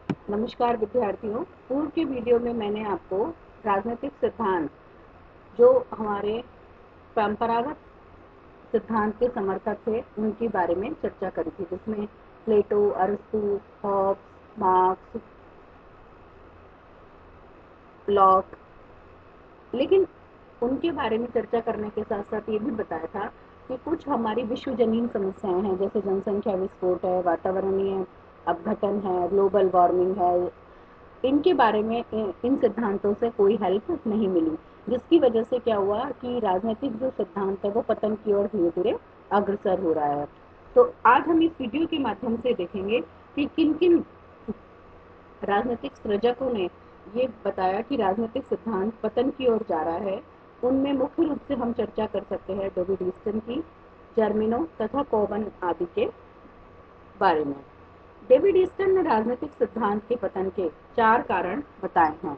नमस्कार विद्यार्थियों। पूर्व के वीडियो में मैंने आपको राजनीतिक सिद्धांत जो हमारे परंपरागत सिद्धांत के समर्थक थे उनके बारे में चर्चा करी थी, जिसमें प्लेटो, अरिस्टो, हॉब्स, मार्क्स, लॉक। लेकिन उनके बारे में चर्चा करने के साथ साथ ये भी बताया था कि कुछ हमारी विश्वजनीन समस्याएं हैं, जैसे जनसंख्या विस्फोट है, वातावरणीय अपघटन है, ग्लोबल वार्मिंग है। इनके बारे में इन सिद्धांतों से कोई हेल्प नहीं मिली, जिसकी वजह से क्या हुआ कि राजनीतिक जो सिद्धांत है वो पतन की ओर धीरे धीरे अग्रसर हो रहा है। तो आज हम इस वीडियो के माध्यम से देखेंगे कि किन किन राजनीतिक सृजकों ने ये बताया कि राजनीतिक सिद्धांत पतन की ओर जा रहा है। उनमें मुख्य रूप से हम चर्चा कर सकते हैं डेविड ईस्टन की, जर्मिनो तथा कोबन आदि के बारे में। डेविड ईस्टन ने राजनीतिक सिद्धांत के पतन के 4 कारण बताए हैं।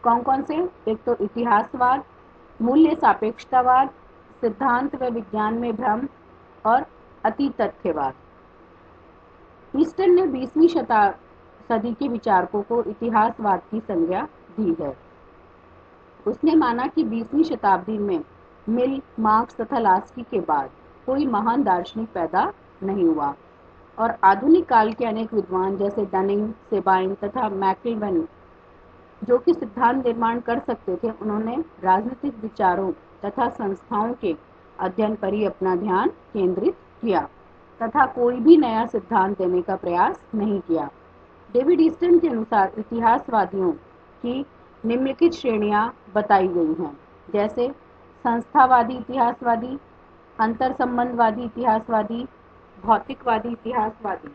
कौन कौन से? एक तो इतिहासवाद, मूल्य सापेक्षतावाद, सिद्धांत व विज्ञान में भ्रम और अति तथ्यवाद। ईस्टन ने 20वीं सदी के विचारकों को इतिहासवाद की संज्ञा दी है। उसने माना कि 20वीं शताब्दी में मिल, मार्क्स तथा लास्की के बाद कोई महान दार्शनिक पैदा नहीं हुआ और आधुनिक काल के अनेक विद्वान जैसे डनिंग, सेबाइन तथा मैकलवन जो कि सिद्धांत निर्माण कर सकते थे, उन्होंने राजनीतिक विचारों तथा संस्थाओं के अध्ययन पर ही अपना ध्यान केंद्रित किया तथा कोई भी नया सिद्धांत देने का प्रयास नहीं किया। डेविड ईस्टन के अनुसार इतिहासवादियों की निम्नलिखित श्रेणियां बताई गई हैं, जैसे संस्थावादी इतिहासवादी, अंतर संबंधवादी इतिहासवादी, भौतिकवादी इतिहासवादी।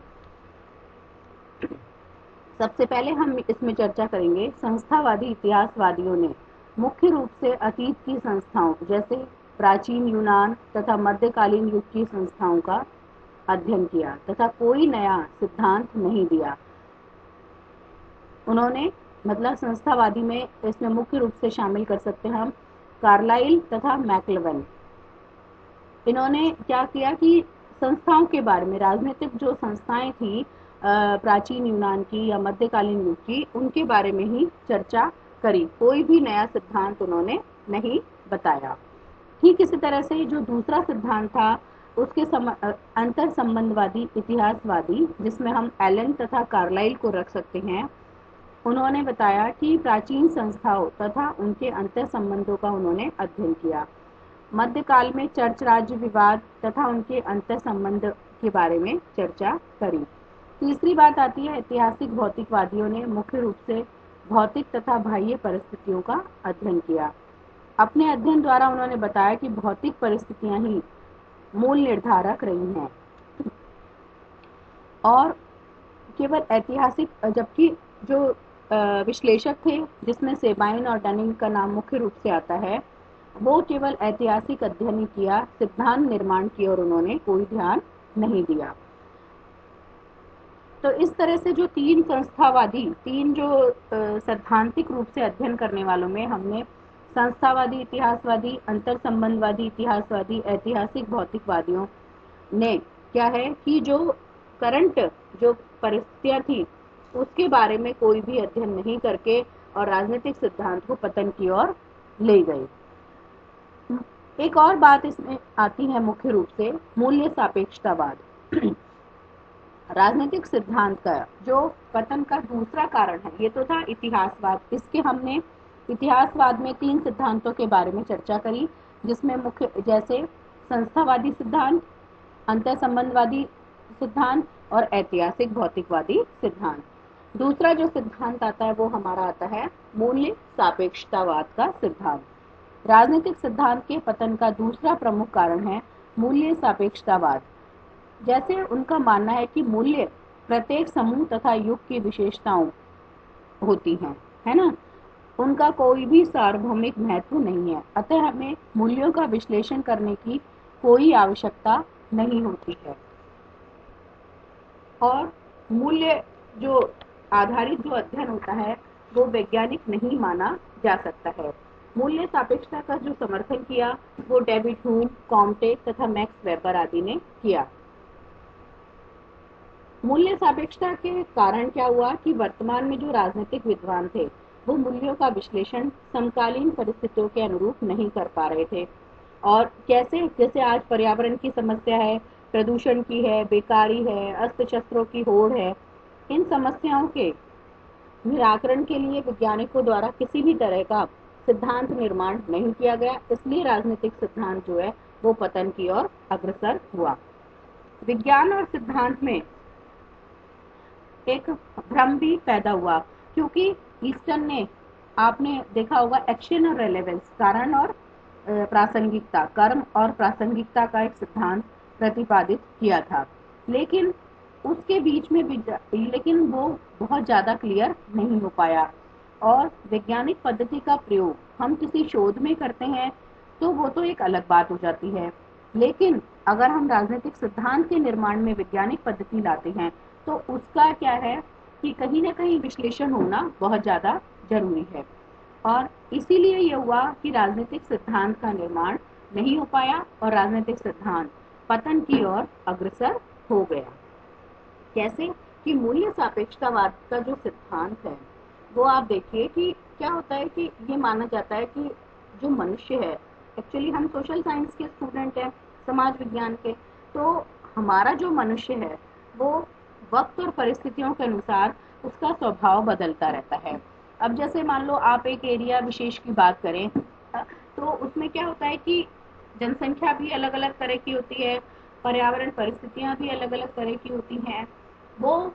सबसे पहले हम इसमें चर्चा करेंगे संस्थावादी इतिहासवादियों ने मुख्य रूप से अतीत की संस्थाओं जैसे प्राचीन यूनान तथा मध्यकालीन युग की संस्थाओं का अध्ययन किया तथा कोई नया सिद्धांत नहीं दिया। उन्होंने मतलब संस्थावादी में इसमें मुख्य रूप से शामिल कर सकते हैं हम कार्लाइल तथा मैकलवन। इन्होंने क्या किया कि संस्थाओं के बारे में, राजनीतिक जो संस्थाएं थी प्राचीन यूनान की या मध्यकालीन युग की, उनके बारे में ही चर्चा करी। कोई भी नया सिद्धांत उन्होंने नहीं बताया। ठीक इसी तरह से जो दूसरा सिद्धांत था उसके अंतर संबंधवादी इतिहासवादी, जिसमें हम एलन तथा कार्लाइल को रख सकते हैं, उन्होंने बताया कि प्राचीन संस्थाओं तथा उनके अंतर संबंधों का उन्होंने अध्ययन किया। मध्यकाल में चर्च राज्य विवाद तथा उनके अंतर संबंध के बारे में चर्चा करी। तीसरी बात आती है ऐतिहासिक भौतिकवादियों ने मुख्य रूप से भौतिक तथा बाह्य परिस्थितियों का अध्ययन किया। अपने अध्ययन द्वारा उन्होंने बताया कि भौतिक परिस्थितियां ही मूल निर्धारक रही हैं और केवल ऐतिहासिक, जबकि जो विश्लेषक थे जिसमें सेबाइन और डनिंग का नाम मुख्य रूप से आता है, वो केवल ऐतिहासिक अध्ययन ही किया, सिद्धांत निर्माण की और उन्होंने कोई ध्यान नहीं दिया। तो इस तरह से जो तीन जो सैद्धांतिक रूप से अध्ययन करने वालों में हमने संस्थावादी इतिहासवादी, अंतर संबंधवादी इतिहासवादी, ऐतिहासिक भौतिकवादियों ने क्या है कि जो करंट जो परिस्थितियां थी उसके बारे में कोई भी अध्ययन नहीं करके और राजनीतिक सिद्धांत को पतन की ओर ले गए। एक और बात इसमें आती है मुख्य रूप से मूल्य सापेक्षतावाद। राजनीतिक सिद्धांत का जो पतन का दूसरा कारण है, ये तो था इतिहासवाद। इसके हमने इतिहासवाद में 3 सिद्धांतों के बारे में चर्चा करी, जिसमें मुख्य जैसे संस्थावादी सिद्धांत, अंतर संबंधवादी सिद्धांत और ऐतिहासिक भौतिकवादी सिद्धांत। दूसरा जो सिद्धांत आता है वो हमारा आता है मूल्य सापेक्षतावाद का सिद्धांत। राजनीतिक सिद्धांत के पतन का दूसरा प्रमुख कारण है मूल्य सापेक्षतावाद। जैसे उनका मानना है कि मूल्य प्रत्येक समूह तथा युग की विशेषताओं होती हैं, है ना, उनका कोई भी सार्वभौमिक महत्व नहीं है, अतः हमें मूल्यों का विश्लेषण करने की कोई आवश्यकता नहीं होती है और मूल्य जो आधारित जो अध्ययन होता है वो वैज्ञानिक नहीं माना जा सकता है। मूल्य सापेक्षता का जो समर्थन किया वो डेविड ह्यूम, कॉम्टे तथा मैक्स वेबर आदि ने किया। मूल्य सापेक्षता के कारण क्या हुआ कि वर्तमान में जो राजनीतिक विद्वान थे वो मूल्यों का विश्लेषण समकालीन परिस्थितियों के अनुरूप नहीं कर पा रहे थे। और कैसे, जैसे आज पर्यावरण की समस्या है, प्रदूषण की है, बेकारी है, अस्त्र शस्त्रों की होड़ है, इन समस्याओं के निराकरण के लिए वैज्ञानिकों द्वारा किसी भी तरह का सिद्धांत निर्माण नहीं किया गया, इसलिए राजनीतिक सिद्धांत जो है वो पतन की ओर अग्रसर हुआ। विज्ञान और सिद्धांत में एक भ्रम भी पैदा हुआ, क्योंकि ईस्टर्न ने, आपने देखा होगा, एक्शन और रेलेवेंस, कारण और प्रासंगिकता, कर्म और प्रासंगिकता का एक सिद्धांत प्रतिपादित किया था। लेकिन उसके बीच में लेकिन वो बहुत ज़्यादा क्लियर नहीं हो पाया। और वैज्ञानिक पद्धति का प्रयोग हम किसी शोध में करते हैं तो वो तो एक अलग बात हो जाती है, लेकिन अगर हम राजनीतिक सिद्धांत के निर्माण में वैज्ञानिक पद्धति लाते हैं तो उसका क्या है कि कहीं ना कहीं विश्लेषण होना बहुत ज़्यादा जरूरी है। और इसीलिए ये हुआ कि राजनीतिक सिद्धांत का निर्माण नहीं हो पाया और राजनीतिक सिद्धांत पतन की ओर अग्रसर हो गया। कैसे कि मूल्य सापेक्षतावाद का जो सिद्धांत है वो आप देखिए कि क्या होता है कि ये माना जाता है कि जो मनुष्य है, एक्चुअली हम सोशल साइंस के स्टूडेंट हैं, समाज विज्ञान के, तो हमारा जो मनुष्य है वो वक्त और परिस्थितियों के अनुसार उसका स्वभाव बदलता रहता है। अब जैसे मान लो आप एक एरिया विशेष की बात करें, तो उसमें क्या होता है कि जनसंख्या भी अलग अलग तरह की होती है, पर्यावरण परिस्थितियां भी अलग अलग तरह की होती हैं। वो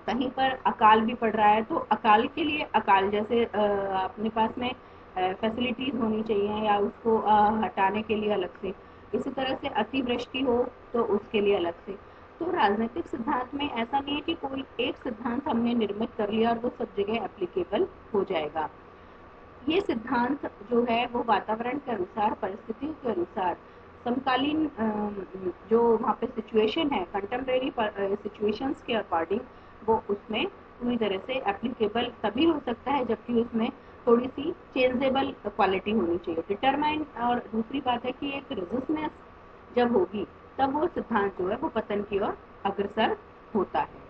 कहीं पर अकाल भी पड़ रहा है तो अकाल के लिए अकाल जैसे अपने पास में फैसिलिटीज होनी चाहिए या उसको हटाने के लिए अलग से, इसी तरह से अतिवृष्टि हो तो उसके लिए अलग से। तो राजनीतिक सिद्धांत में ऐसा नहीं है कि कोई एक सिद्धांत हमने निर्मित कर लिया और वो सब जगह एप्लीकेबल हो जाएगा। ये सिद्धांत जो है वो वातावरण के अनुसार, परिस्थितियों के अनुसार, समकालीन जो वहाँ पे सिचुएशन है, कंटेम्प्रेरी सिचुएशंस के अकॉर्डिंग वो उसमें पूरी तरह से एप्लीकेबल तभी हो सकता है जबकि उसमें थोड़ी सी चेंजेबल क्वालिटी होनी चाहिए, डिटरमाइन। और दूसरी बात है कि एक रेजिस्टेंस जब होगी तब वो सिद्धांत जो है वो पतन की ओर अग्रसर होता है।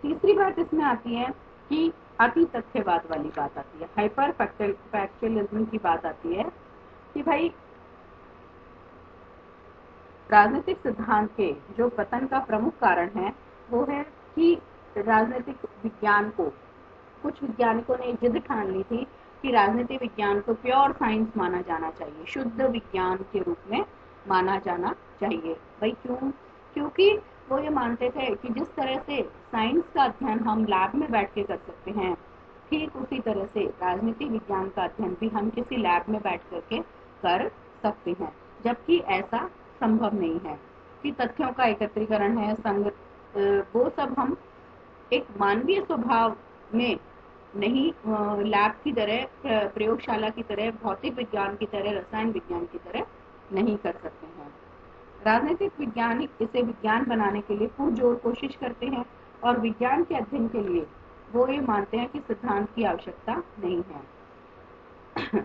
तीसरी बात इसमें आती है कि अति तथ्यवाद वाली बात आती है, हाइपर फैक्चुअलिज्म की बात आती है कि भाई राजनीतिक सिद्धांत के जो पतन का प्रमुख कारण है वो है कि राजनीतिक विज्ञान को, कुछ वैज्ञानिकों ने जिद ठान ली थी कि राजनीति विज्ञान को प्योर साइंस माना जाना चाहिए, शुद्ध विज्ञान के रूप में माना जाना चाहिए। भाई क्यों? क्योंकि वो ये मानते थे कि जिस तरह से साइंस का अध्ययन हम लैब में बैठ के कर सकते हैं, ठीक उसी तरह से राजनीति विज्ञान का अध्ययन भी हम किसी लैब में बैठ करके कर सकते हैं, जबकि ऐसा संभव नहीं है कि तथ्यों का एकत्रीकरण है, संग वो सब हम एक मानवीय स्वभाव में नहीं, लैब की तरह, प्रयोगशाला की तरह, भौतिक विज्ञान की तरह, रसायन विज्ञान की तरह नहीं कर सकते हैं। राजनीतिक वैज्ञानिक इसे विज्ञान बनाने के लिए पुरजोर कोशिश करते हैं और विज्ञान के अध्ययन के लिए वो ये मानते हैं कि सिद्धांत की आवश्यकता नहीं है।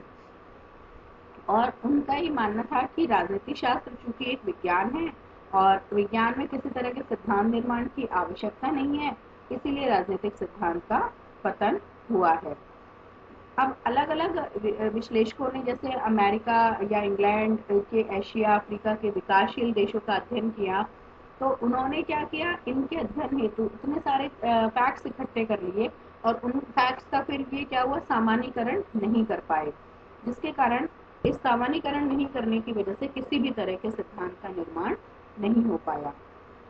और उनका ये मानना था कि राजनीति शास्त्र चूंकि एक विज्ञान है और विज्ञान में किसी तरह के सिद्धांत निर्माण की आवश्यकता नहीं है, इसीलिए राजनीतिक सिद्धांत का पतन हुआ है। अब अलग अलग विश्लेषकों ने, जैसे अमेरिका या इंग्लैंड के एशिया, अफ्रीका के विकासशील देशों का अध्ययन किया, तो उन्होंने क्या किया, इनके अध्ययन हेतु इतने सारे फैक्ट्स इकट्ठे कर लिए और उन फैक्ट्स का फिर ये क्या हुआ, सामान्यीकरण नहीं कर पाए, जिसके कारण इस सामान्यीकरण नहीं करने की वजह से किसी भी तरह के सिद्धांत का निर्माण नहीं हो पाया।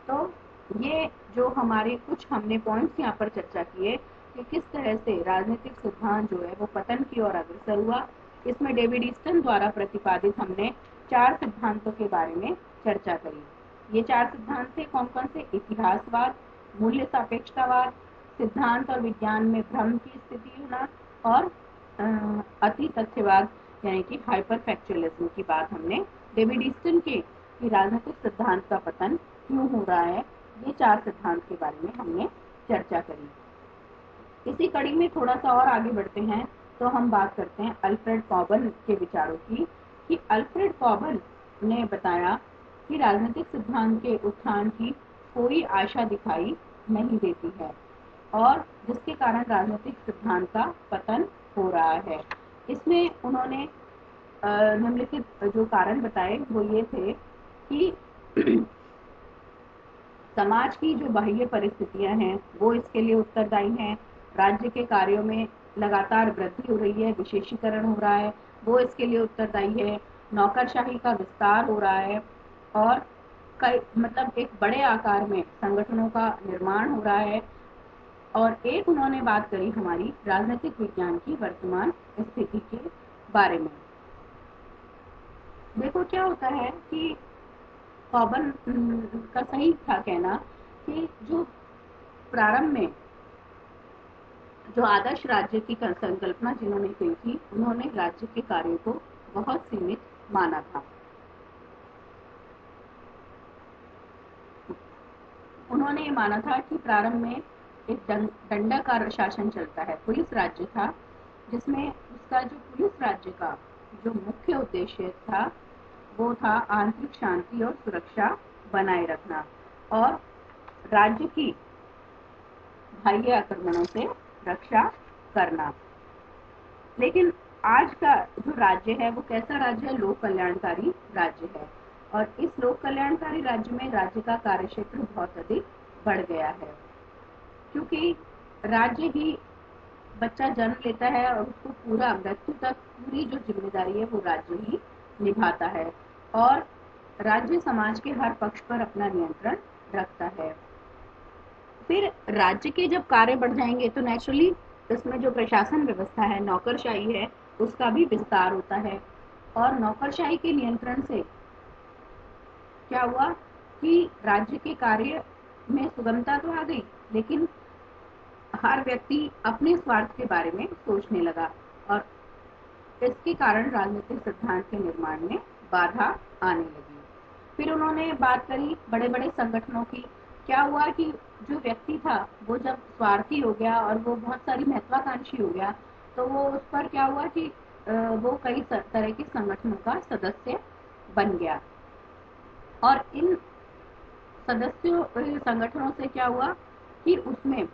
तो ये जो हमारे कुछ हमने पॉइंट्स यहाँ पर चर्चा किए कि किस तरह से राजनीतिक सिद्धांत जो है वो पतन की ओर अग्रसर हुआ। इसमें डेविड ईस्टन द्वारा प्रतिपादित हमने 4 सिद्धांतों के बारे में चर्चा करी। ये 4 सिद्धांत थे कौन कौन से? इतिहासवाद, मूल्य सापेक्षतावाद, सिद्धांत और विज्ञान में भ्रम की स्थिति होना और अति तथ्यवाद यानी कि हाइपर फैक्चुअलिज्म की बात हमने डेविड ईस्टन के कि राजनीतिक सिद्धांत का पतन क्यों हो रहा है, ये 4 सिद्धांत के बारे में हमने चर्चा करी। इसी कड़ी में थोड़ा सा और आगे बढ़ते हैं तो हम बात करते हैं अल्फ्रेड कॉबन के विचारों की, कि अल्फ्रेड कॉबन ने बताया कि राजनीतिक सिद्धांत के उत्थान की कोई आशा दिखाई नहीं देती है और जिसके कारण राजनीतिक सिद्धांत का पतन हो रहा है। इसमें उन्होंने निम्नलिखित जो कारण बताए वो ये थे कि समाज की जो बाह्य परिस्थितियां हैं वो इसके लिए उत्तरदायी हैं। राज्य के कार्यों में लगातार वृद्धि हो रही है, विशेषीकरण हो रहा है, वो इसके लिए उत्तरदायी है। नौकरशाही का विस्तार हो रहा है और कई मतलब एक बड़े आकार में संगठनों का निर्माण हो रहा है। और एक उन्होंने बात करी हमारी राजनीतिक विज्ञान की वर्तमान स्थिति के बारे में। देखो क्या होता है कि कॉबन का सही था कहना कि जो प्रारंभ में जो आदर्श राज्य की संकल्पना जिन्होंने की थी उन्होंने राज्य के कार्यों को बहुत सीमित माना था। उन्होंने ये माना था कि प्रारंभ में एक दंडाकार शासन चलता है, पुलिस राज्य था, जिसमें उसका जो पुलिस राज्य का जो मुख्य उद्देश्य था वो था आंतरिक शांति और सुरक्षा बनाए रखना और राज्य की बाह्य आक्रमणों से रक्षा करना। लेकिन आज का जो राज्य है वो कैसा राज्य है? लोक कल्याणकारी राज्य है और इस लोक कल्याणकारी राज्य में राज्य का कार्यक्षेत्र बहुत अधिक बढ़ गया है, क्योंकि राज्य ही बच्चा जन्म लेता है और उसको पूरा मृत्यु तक पूरी जो जिम्मेदारी है वो राज्य ही निभाता है और राज्य समाज के हर पक्ष पर अपना नियंत्रण रखता है। फिर राज्य के जब कार्य बढ़ जाएंगे तो नेचुरली इसमें जो प्रशासन व्यवस्था है, नौकरशाही है, उसका भी विस्तार होता है और नौकरशाही के नियंत्रण से क्या हुआ कि राज्य के कार्य में सुगमता तो आ गई, लेकिन हर व्यक्ति अपने स्वार्थ के बारे में सोचने लगा और इसके कारण राजनीतिक सिद्धांत के निर्माण में बाधा आने लगी। फिर उन्होंने बात करी बड़े बड़े संगठनों की। क्या हुआ कि जो व्यक्ति था वो जब स्वार्थी हो गया और वो बहुत सारी महत्वाकांक्षी हो गया तो वो उस पर क्या हुआ कि वो कई तरह के संगठनों का सदस्य बन गया और इन सदस्यों संगठनों से क्या हुआ कि उसमें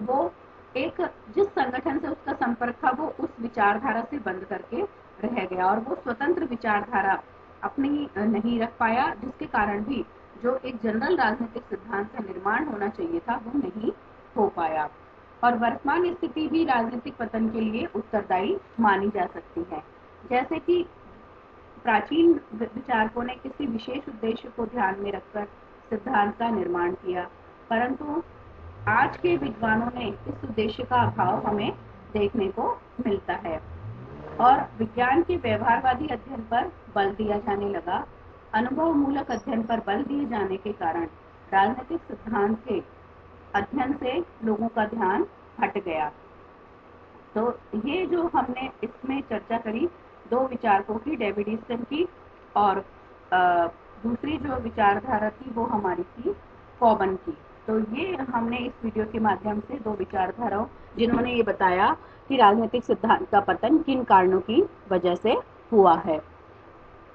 वो एक जिस संगठन से उसका संपर्क था वो उस विचारधारा से बंद करके रह गया और वो स्वतंत्र विचारधारा अपनी नहीं रख पाया, जिसके कारण भी जो एक जनरल राजनीतिक सिद्धांत का निर्माण होना चाहिए था वो नहीं हो पाया और वर्तमान स्थिति भी राजनीतिक पतन के लिए उत्तरदायी मानी जा सकती है। जैसे कि प्राचीन विचारकों ने किसी विशेष उद्देश्य को ध्यान में रखकर सिद्धांत का निर्माण किया, परंतु आज के विद्वानों ने इस उद्देश्य का अभाव हमें देखने को मिलता है और विज्ञान के व्यवहारवादी अध्ययन पर बल दिया जाने लगा। अनुभव मूलक अध्ययन पर बल दिए जाने के कारण राजनीतिक सिद्धांत के अध्ययन से लोगों का ध्यान हट गया। तो ये जो हमने इसमें चर्चा करी दो विचारकों की, डेविड ईस्टन की और दूसरी जो विचारधारा थी वो हमारी थी कॉबन की। तो ये हमने इस वीडियो के माध्यम से दो विचारधाराओं जिन्होंने ये बताया कि राजनीतिक सिद्धांत का पतन किन कारणों की वजह से हुआ है।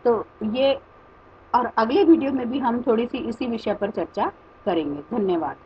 तो ये और अगले वीडियो में भी हम थोड़ी सी इसी विषय पर चर्चा करेंगे। धन्यवाद।